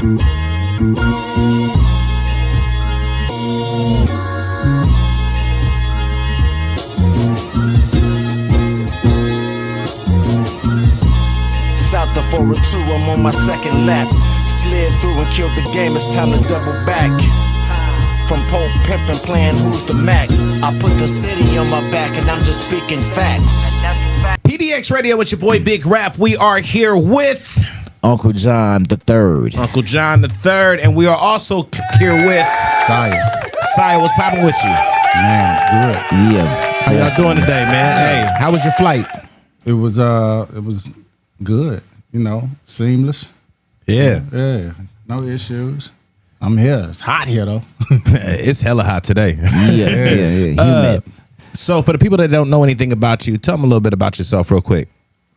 Southafora 2, I'm on my second lap. Slid through and killed the game, it's time to double back. From Pope pimpin' playing Who's the Mac. I put the city on my back and I'm just speaking facts. PDX Radio with your boy Big Rap. We are here with Uncle JoNH III. Uncle JoNH III, and we are also here with Psya. Psya, what's poppin' with you? Man, good. Yeah. How y'all doing today, man? Hey, how was your flight? It was good, you know, seamless. Yeah. Yeah, no issues. I'm here. It's hot here though. It's hella hot today. Yeah. So for the people that don't know anything about you, tell them a little bit about yourself real quick.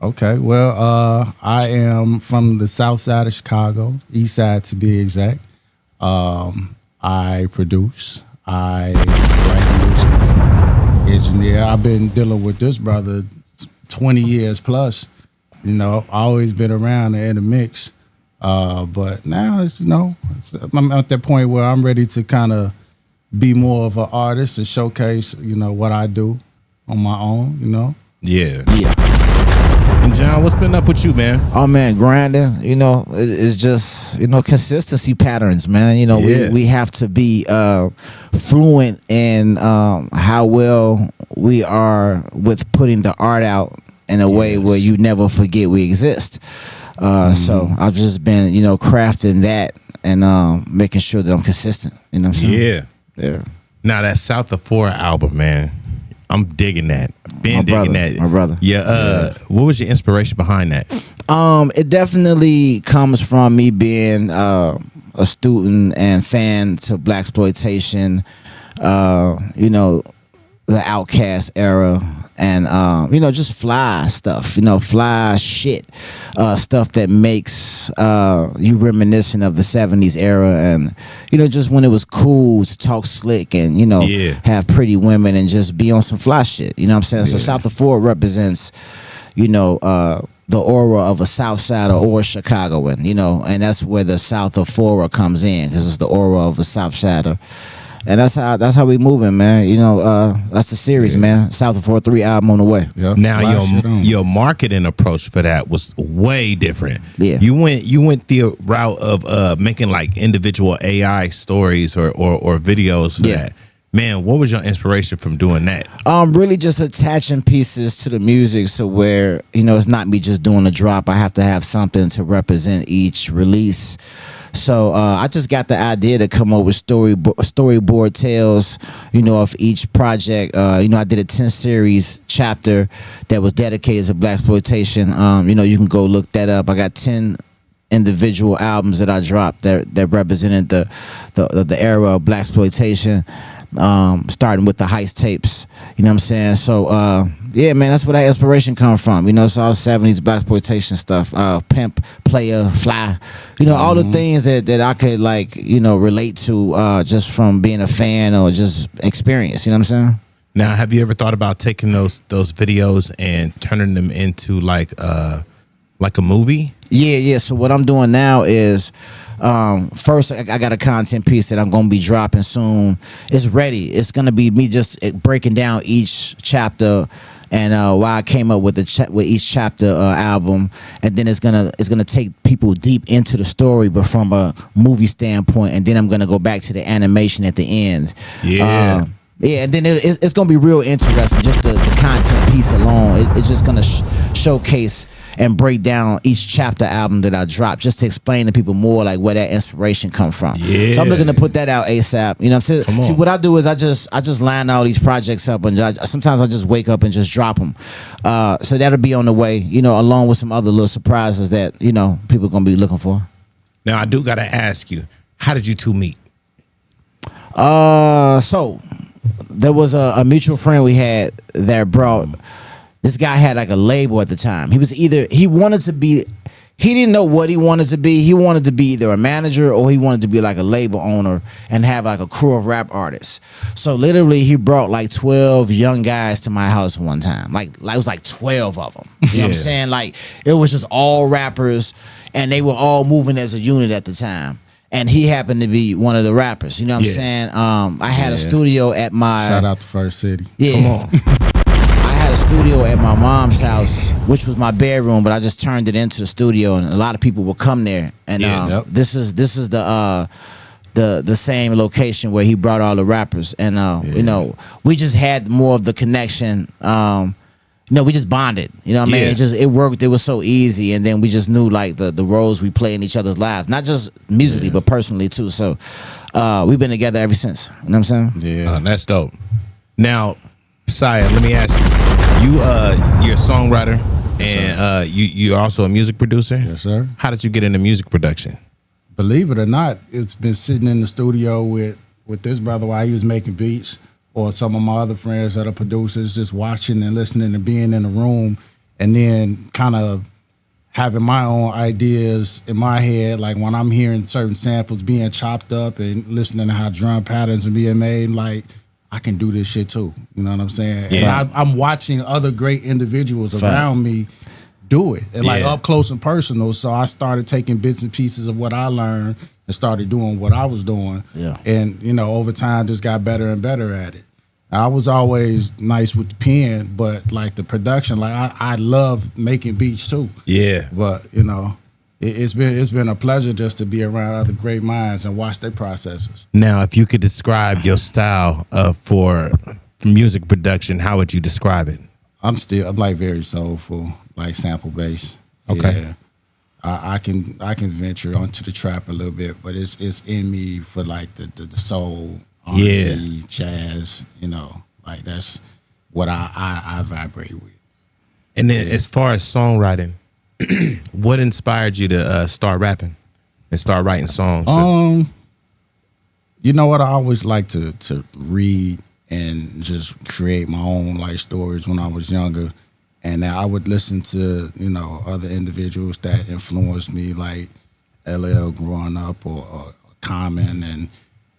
Okay, well, I am from the south side of Chicago, east side to be exact. I produce, I write music, engineer. I've been dealing with this brother 20 years plus. You know, always been around and in the mix. But now it's, you know, I'm at that point where I'm ready to kind of be more of an artist and showcase, you know, what I do on my own, you know? Yeah. And John, what's been up with you, man? Oh man, grinding. You know, it's just, you know, consistency patterns, man. You know, we have to be fluent in how well we are with putting the art out in a way where you never forget we exist. So I've just been, you know, crafting that and making sure that I'm consistent. You know what I'm saying? Yeah. Now that Southafora album, man, I'm digging that. Digging that. My brother. Yeah. What was your inspiration behind that? It definitely comes from me being a student and fan to blaxploitation, you know, the Outkast era, and you know, just fly stuff, you know, fly shit, stuff that makes you reminiscent of the 70s era, and you know, just when it was cool to talk slick and, you know, have pretty women and just be on some fly shit, you know what I'm saying? So Southafora represents, you know, the aura of a South Sider or Chicagoan, you know, and that's where the Southafora comes in, because it's the aura of a South Sider. And that's how we moving, man. You know, that's the series, man. Southafora III album on the way. Yep. Now your marketing approach for that was way different. Yeah. You went the route of making like individual AI stories or videos for that. Man, what was your inspiration from doing that? Really just attaching pieces to the music, so where, you know, it's not me just doing a drop. I have to have something to represent each release. So I just got the idea to come up with storyboard tales, you know, of each project. You know, I did a 10 series chapter that was dedicated to blaxploitation. You know, you can go look that up. I got 10 individual albums that I dropped that represented the era of blaxploitation, starting with the heist tapes. You know what I'm saying? So yeah, man, that's where that inspiration come from. You know, it's all 70s blaxploitation stuff. Pimp, player, fly. You know, all the things that I could, like, you know, relate to just from being a fan or just experience. You know what I'm saying? Now, have you ever thought about taking those videos and turning them into like a movie? Yeah. So what I'm doing now is, first I got a content piece that I'm gonna be dropping soon. It's ready. It's gonna be me just breaking down each chapter and why I came up with each chapter album, and then it's gonna take people deep into the story, but from a movie standpoint, and then I'm gonna go back to the animation at the end. Yeah, and then it's gonna be real interesting. Just the content piece alone, it's just gonna showcase and break down each chapter album that I dropped, just to explain to people more like where that inspiration come from. Yeah. So I'm looking to put that out ASAP. You know what I'm saying? See, what I do is I just line all these projects up, and sometimes I just wake up and just drop them. So that'll be on the way, you know, along with some other little surprises that, you know, people gonna be looking for. Now I do gotta ask you, how did you two meet? So there was a mutual friend we had that brought. This guy had like a label at the time. He wanted to be he didn't know what he wanted to be. He wanted to be either a manager or he wanted to be like a label owner and have like a crew of rap artists. So literally he brought like 12 young guys to my house one time. Like it was like 12 of them. You know what I'm saying? Like it was just all rappers and they were all moving as a unit at the time. And he happened to be one of the rappers. You know what I'm saying? I had a studio at my... Shout out to First City. Yeah. Come on. I had a studio at my mom's house, which was my bedroom, but I just turned it into the studio, and a lot of people would come there. And this is the same location where he brought all the rappers, and you know, we just had more of the connection. You know, we just bonded. You know what I mean? It worked. It was so easy, and then we just knew like the roles we play in each other's lives, not just musically, but personally too. So we've been together ever since. You know what I'm saying? Yeah, that's dope. Now, Psya, let me ask you. You're a songwriter, and you're also a music producer. Yes, sir. How did you get into music production? Believe it or not, it's been sitting in the studio with this brother while he was making beats, or some of my other friends that are producers, just watching and listening and being in the room, and then kind of having my own ideas in my head. Like when I'm hearing certain samples being chopped up and listening to how drum patterns are being made, like I can do this shit too. You know what I'm saying? Yeah. And I'm watching other great individuals around me do it, and like up close and personal. So I started taking bits and pieces of what I learned and started doing what I was doing. Yeah. And you know, over time, just got better and better at it. I was always nice with the pen, but like the production, like I love making beats too. Yeah. But you know, it's been a pleasure just to be around other great minds and watch their processes. Now, if you could describe your style for music production, how would you describe it? I'm like very soulful, like sample bass. Okay. Yeah. I can venture onto the trap a little bit, but it's in me for like the soul, R&B, jazz. You know, like that's what I vibrate with. And then, as far as songwriting, what inspired you to start rapping and start writing songs? You know what? I always like to read and just create my own life stories when I was younger. And I would listen to, you know, other individuals that influenced me, like LL growing up or Common,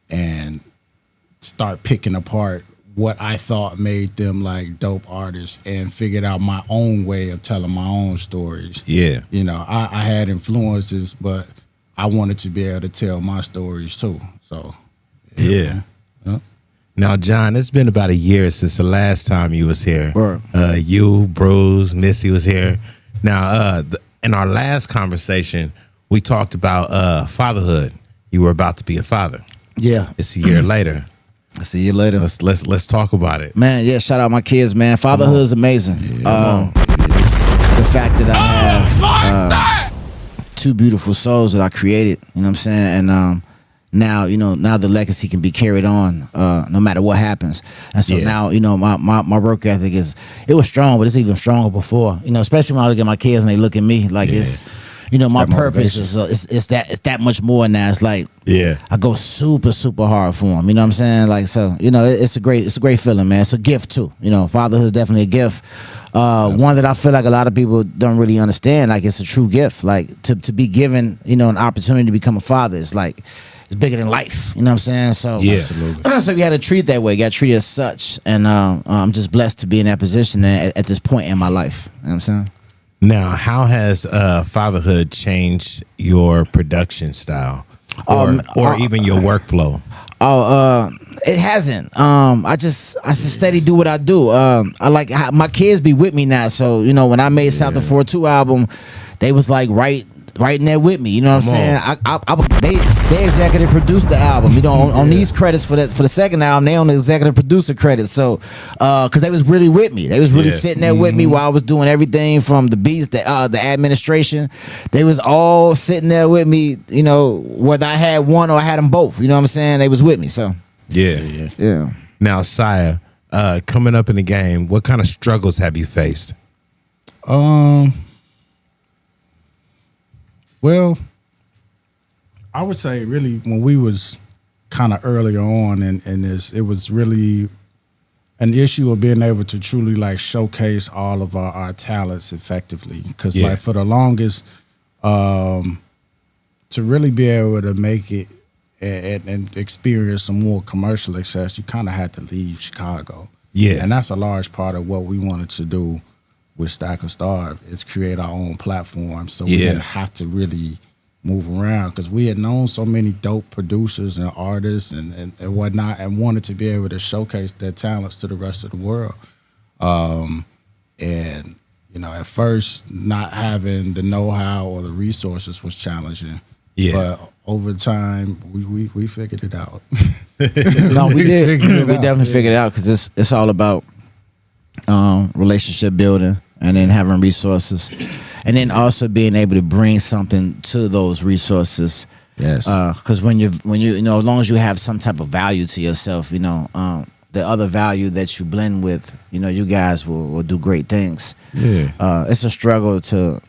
and start picking apart what I thought made them like dope artists and figured out my own way of telling my own stories. Yeah. You know, I had influences, but I wanted to be able to tell my stories too. So, yeah. Now, John, it's been about a year since the last time you was here. You, Bruce, Missy was here. Now, in our last conversation, we talked about fatherhood. You were about to be a father. Yeah. It's a year later. See you later. Let's talk about it, man. Yeah, shout out my kids, man. Fatherhood is amazing. The fact that I have two beautiful souls that I created. You know what I'm saying? And now, you know, now the legacy can be carried on no matter what happens. And so now, you know, my work ethic it was strong, but it's even stronger before. You know, especially when I look at my kids and they look at me like it's. You know, my purpose is that much more now. It's like I go super hard for them. You know what I'm saying? Like, so, you know, it's a great feeling, man. It's a gift too. You know, fatherhood is definitely a gift. One that I feel like a lot of people don't really understand. Like, it's a true gift. Like to be given, you know, an opportunity to become a father is like it's bigger than life. You know what I'm saying? So absolutely. So you got to treat it that way. You got to treat it as such. And I'm just blessed to be in that position at this point in my life. You know what I'm saying? Now, how has fatherhood changed your production style, or even your workflow? It hasn't. I just steady do what I do. I like my kids be with me now. So you know, when I made Southafora 2 album, they was like right in there with me. You know what I'm saying? They executive produced the album. You know, on these credits for the second album, they on the executive producer credits. So, because they was really with me, they was really sitting there with me while I was doing everything from the beats, the administration. They was all sitting there with me. You know, whether I had one or I had them both. You know what I'm saying? They was with me. So yeah. Now, Psya, coming up in the game, what kind of struggles have you faced? Well, I would say really when we was kind of earlier on in this, it was really an issue of being able to truly like showcase all of our talents effectively. Because like for the longest, to really be able to make it and experience some more commercial success, you kind of had to leave Chicago. Yeah. And that's a large part of what we wanted to do with Stack or Starve, is create our own platform, so we didn't have to really move around, because we had known so many dope producers and artists and whatnot, and wanted to be able to showcase their talents to the rest of the world. And you know, at first, not having the know-how or the resources was challenging. Yeah. But over time, we figured it out. No, we did. We definitely figured it out, because it's all about relationship building, and then having resources, and then also being able to bring something to those resources. Yes. Because when you as long as you have some type of value to yourself, the other value that you blend with, you guys will do great things. Yeah. It's a struggle to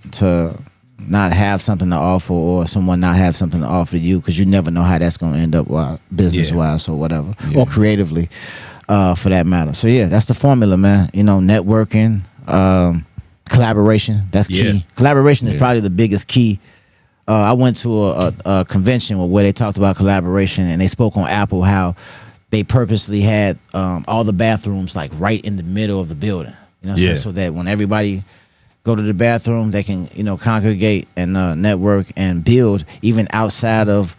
not have something to offer, or someone not have something to offer you, because you never know how that's going to end up business wise or whatever, or creatively, for that matter. So yeah, that's the formula, man. Networking, collaboration. That's key. Collaboration is probably the biggest key. I went to a convention where they talked about collaboration, and they spoke on Apple, how they purposely had all the bathrooms like right in the middle of the building. So that when everybody go to the bathroom, they can congregate and network and build even outside of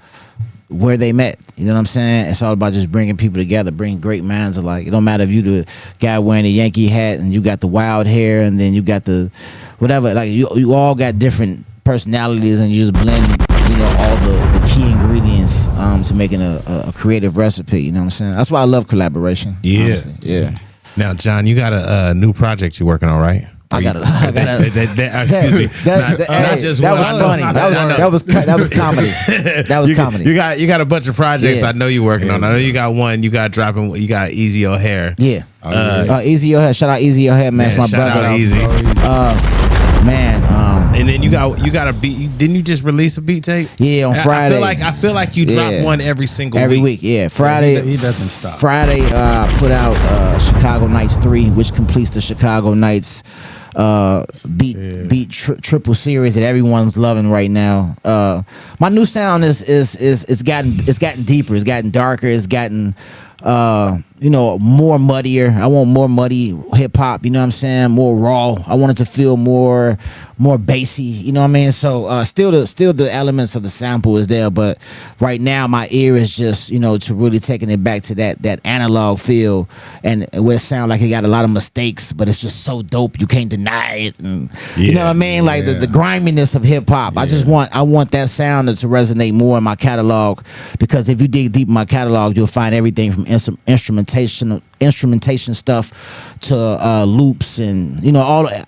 where they met. You know what I'm saying? It's all about just bringing people together, bringing great minds alike. It don't matter if you the guy wearing a Yankee hat and you got the wild hair, and then you got the whatever. Like you all got different personalities, and you just blend all the key ingredients to making a creative recipe. You know what I'm saying? That's why I love collaboration. Yeah. Honestly. Yeah. Now, John, you got a new project you're working on, right? Excuse me. Not just that one. was funny. That was comedy. That was comedy. You got a bunch of projects. Yeah. I know you're working on. I know you got one. You got dropping. You got Easy Your Hair. Yeah. Easy Your Hair. Shout out Easy Your Hair, man. It's my shout brother. Out Easy. Man. And then you got a beat. Didn't you just release a beat tape? Yeah, on Friday. I feel like you drop one every week. Yeah, Friday. He doesn't stop. Friday, put out Chicago Nights 3, which completes the Chicago Nights beat triple series that everyone's loving right now. My new sound is gotten deeper. It's gotten darker. It's gotten more muddier. I want more muddy hip hop, you know what I'm saying? More raw. I want it to feel more bassy, you know what I mean? So still the elements of the sample is there, but right now my ear is just, to really taking it back to that analog feel, and where it sound like it got a lot of mistakes, but it's just so dope you can't deny it, and you know what I mean? Like the griminess of hip hop. I want that sound to resonate more in my catalog, because if you dig deep in my catalog, you'll find everything from instrumentation stuff to loops, and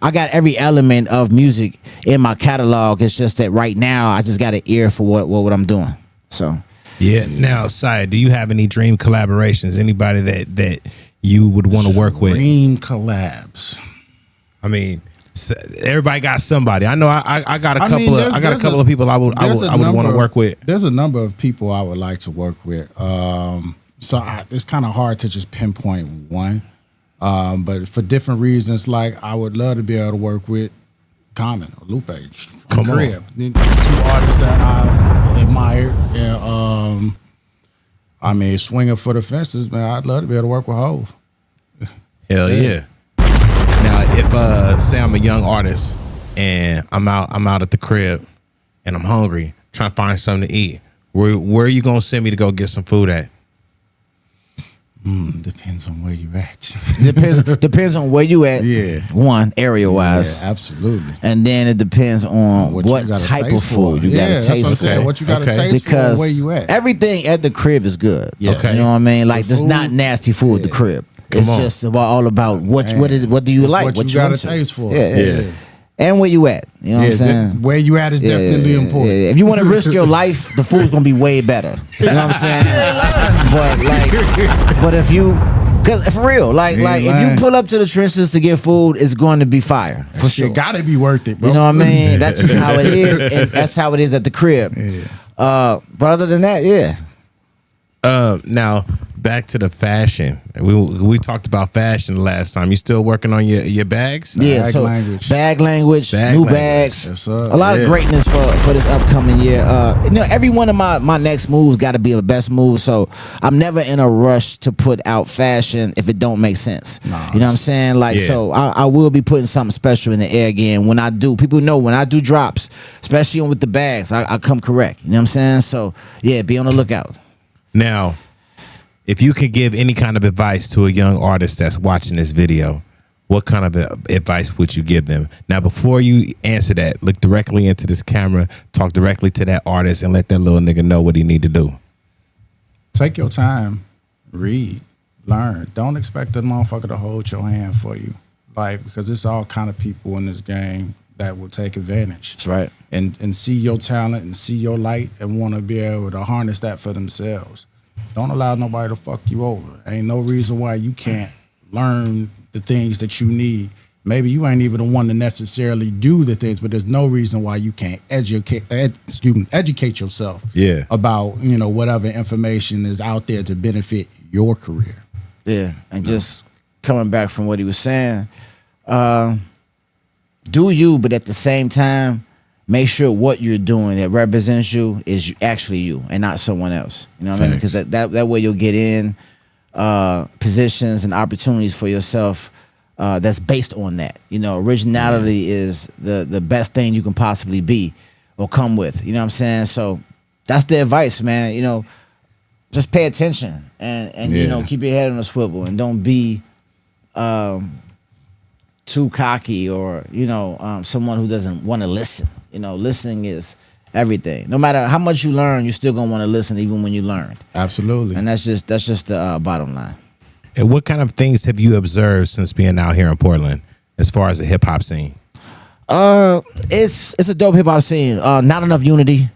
I got every element of music in my catalog. It's just that right now I just got an ear for what I'm doing. So yeah. Now, Psya, do you have any dream collaborations? Anybody that you would want to work with? Dream collabs. I mean, everybody got somebody. I know I got a couple of people I would want to work with. There's a number of people I would like to work with. So it's kind of hard to just pinpoint one, but for different reasons. Like I would love to be able to work with Common or Lupe. Come on. Two artists that I've admired. And, I mean, swinging for the fences, man. I'd love to be able to work with Hov. Hell yeah. Now, if say I'm a young artist and I'm out at the crib and I'm hungry, trying to find something to eat, where are you gonna send me to go get some food at? Depends on where you at. Depends on where you at. Yeah. One, area wise. Yeah, absolutely. And then it depends on what type of food you got to taste for. What you got to taste because for, where you at. Everything at the crib is good. Yes. Okay. You know what I mean? Like there's not nasty food at the crib. It's just all about what do you like? What you got to taste for. Yeah. And where you at? You know what I'm saying? Where you at is definitely important. Yeah. If you want to risk your life, the food's gonna be way better. You know what I'm saying? but if you, cause for real, like if you pull up to the trenches to get food, it's going to be fire for sure. It gotta be worth it, bro. You know what I mean? That's just how it is, and that's how it is at the crib. Yeah. But other than that, yeah. Now, back to the fashion. We talked about fashion the last time. You still working on your bags? Yeah, Bag so language. bag language, Bag new language. bags, Yes, sir. a lot of greatness for this upcoming year. Every one of my next moves got to be the best move. So I'm never in a rush to put out fashion if it don't make sense. You know what I'm saying? Like, so I will be putting something special in the air again. When I do, people know when I do drops, especially with the bags, I come correct. You know what I'm saying? So yeah, be on the lookout. Now, if you could give any kind of advice to a young artist that's watching this video, what kind of advice would you give them? Now, before you answer that, look directly into this camera, talk directly to that artist, and let that little nigga know what he need to do. Take your time, read, learn. Don't expect the motherfucker to hold your hand for you, like, because it's all kind of people in this game that will take advantage. That's right. And see your talent and see your light and want to be able to harness that for themselves. Don't allow nobody to fuck you over. Ain't no reason why you can't learn the things that you need. Maybe you ain't even the one to necessarily do the things, but there's no reason why you can't educate yourself about, whatever information is out there to benefit your career. Yeah, and just coming back from what he was saying, do you, but at the same time, make sure what you're doing that represents you is actually you and not someone else. You know what I mean? Because that way you'll get in positions and opportunities for yourself that's based on that. Originality is the best thing you can possibly be or come with. You know what I'm saying? So that's the advice, man. Just pay attention and keep your head on a swivel and don't be too cocky or someone who doesn't want to listen. Listening is everything. No matter how much you learn, you're still gonna want to listen even when you learn. Absolutely. And that's just the bottom line. And what kind of things have you observed since being out here in Portland as far as the hip hop scene? It's a dope hip hop scene. Not enough unity,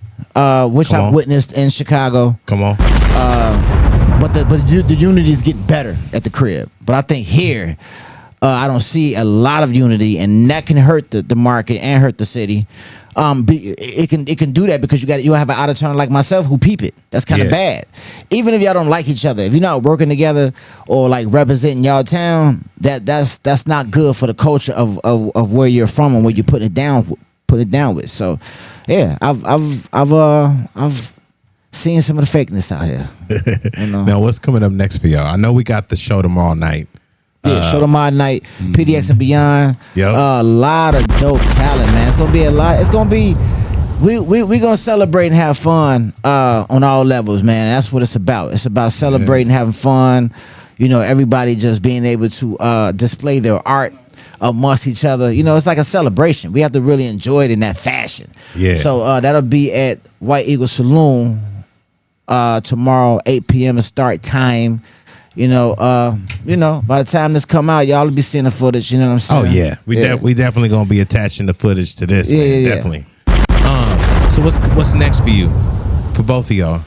which I've witnessed in Chicago. Come on. But the unity is getting better at the crib. But I think here, I don't see a lot of unity, and that can hurt the market and hurt the city. It can do that because you'll have an out of turner like myself who peep it. That's kind of bad. Even if y'all don't like each other, if you're not working together or like representing y'all town, that's not good for the culture of where you're from and where you put it down with. So yeah, I've seen some of the fakeness out here. Now what's coming up next for y'all? I know we got the show tomorrow night. Yeah, show tomorrow night, PDX and Beyond. Yep. A lot of dope talent, man. It's gonna be a lot. It's gonna be we gonna celebrate and have fun on all levels, man. That's what it's about. It's about celebrating, having fun. Everybody just being able to display their art amongst each other. It's like a celebration. We have to really enjoy it in that fashion. Yeah. So that'll be at White Eagle Saloon tomorrow, 8 p.m. start time. By the time this come out, y'all will be seeing the footage. You know what I'm saying? Oh yeah, we definitely gonna be attaching the footage to this. Yeah, man. yeah. Definitely. So what's next for you, for both of y'all?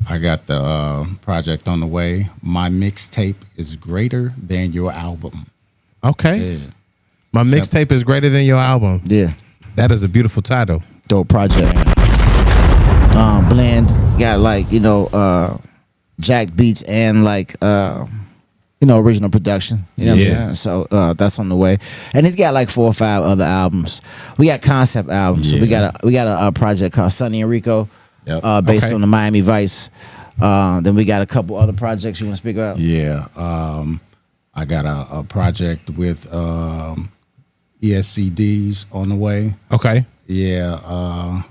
I got the project on the way. My mixtape is greater than your album. Okay. Yeah. My mixtape is greater than your album. Yeah. That is a beautiful title. Dope project. Blend got Jack beats and original production. You know what I'm saying? So that's on the way. And he's got like 4 or 5 other albums. We got concept albums. So we got a project called Sonny and Rico, based on the Miami Vice. Then we got a couple other projects you want to speak about? Yeah. I got a project with ESCDs on the way. Okay. Yeah.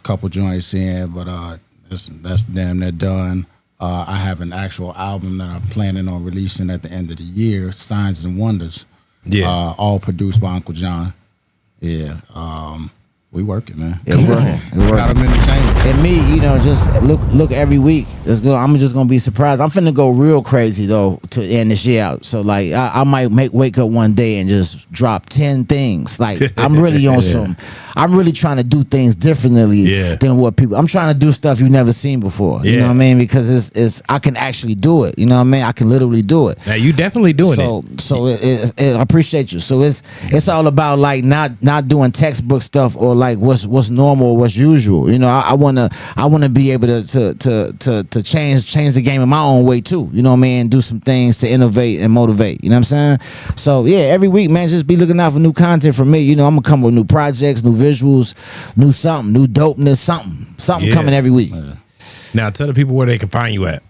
Couple joints in, but that's damn near done. I have an actual album that I'm planning on releasing at the end of the year, Signs and Wonders. Yeah. All produced by Uncle John. Yeah. We working, man. Yeah, we're working. Got them in the chamber. And me, just look every week. I'm just gonna be surprised. I'm finna go real crazy though to end this year out. So like I might wake up one day and just drop 10 things. Like I'm really on some. I'm really trying to do things differently than what people. I'm trying to do stuff you've never seen before. You know what I mean? Because it's I can actually do it. You know what I mean? I can literally do it. Now you definitely doing it. So I appreciate you. So it's all about like not doing textbook stuff or like what's normal, what's usual. You know, I wanna be able to change the game in my own way too. You know what I mean? Do some things to innovate and motivate. You know what I'm saying? So yeah, every week, man, just be looking out for new content from me. You know, I'm gonna come with new projects, new visuals, new something, new dopeness, something coming every week. Now tell the people where they can find you at.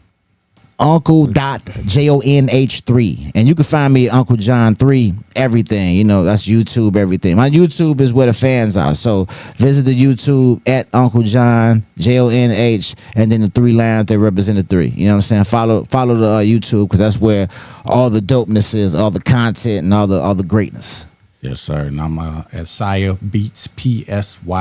JoNH III, and you can find me at Uncle John 3 everything. You know, that's YouTube, everything. My YouTube is where the fans are, so visit the YouTube at Uncle John JoNH, and then the 3 lines that represent the 3. You know what I'm saying? Follow the YouTube, because that's where all the dopeness is, all the content, and all the greatness. Yes, sir. And I'm at Psya Beats, PSYABEATZ.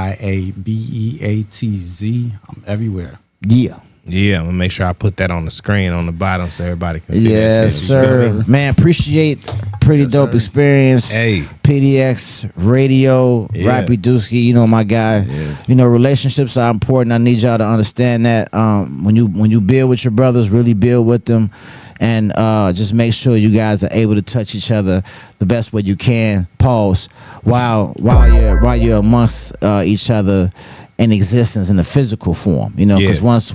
I'm everywhere. Yeah. Yeah, I'm gonna make sure I put that on the screen on the bottom so everybody can see yes, that shit. sir. Man, appreciate pretty dope experience. Hey. PDX Radio, Rappy Dusky, you know my guy. Yeah. You know, relationships are important. I need y'all to understand that. When you build with your brothers, really build with them. And just make sure you guys are able to touch each other the best way you can. Pause while you're amongst each other in existence in the physical form. You know, because once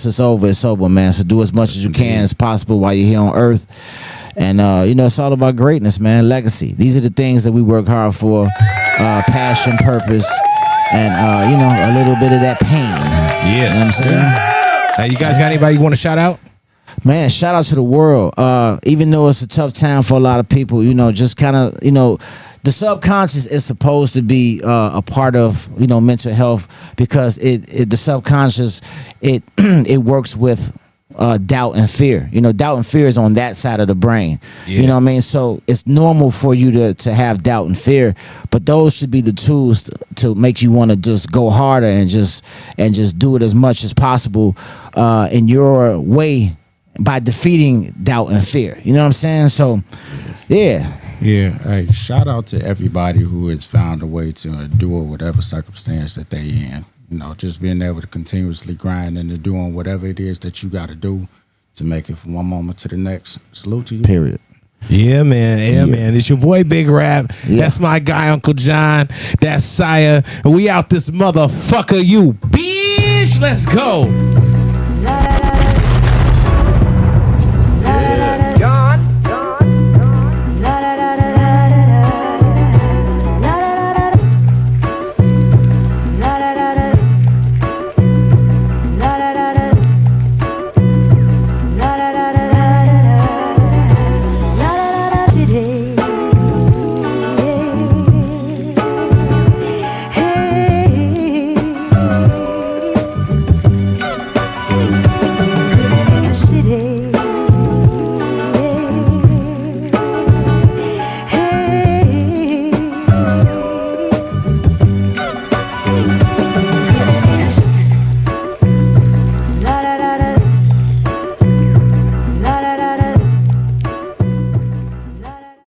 it's over, man. So do as much as you can as possible while you're here on Earth. And you know, it's all about greatness, man. Legacy. These are the things that we work hard for. Passion, purpose, and you know, a little bit of that pain. Yeah, you know what I'm saying. Hey, you guys got anybody you want to shout out? Man, shout out to the world. Even though it's a tough time for a lot of people, you know, just kind of, you know, the subconscious is supposed to be a part of, you know, mental health, because the subconscious, it works with doubt and fear. You know, doubt and fear is on that side of the brain. Yeah. You know what I mean? So it's normal for you to have doubt and fear, but those should be the tools to make you want to just go harder and just do it as much as possible in your way, by defeating doubt and fear. You know what I'm saying? So, yeah. Yeah. Hey, shout out to everybody who has found a way to endure whatever circumstance that they in. You know, just being able to continuously grind and doing whatever it is that you got to do to make it from one moment to the next. Salute to you. Period. Yeah, man. Yeah, man. It's your boy Big Rap. Yeah. That's my guy, Uncle John. That's Psya. And we out this motherfucker, you bitch. Let's go.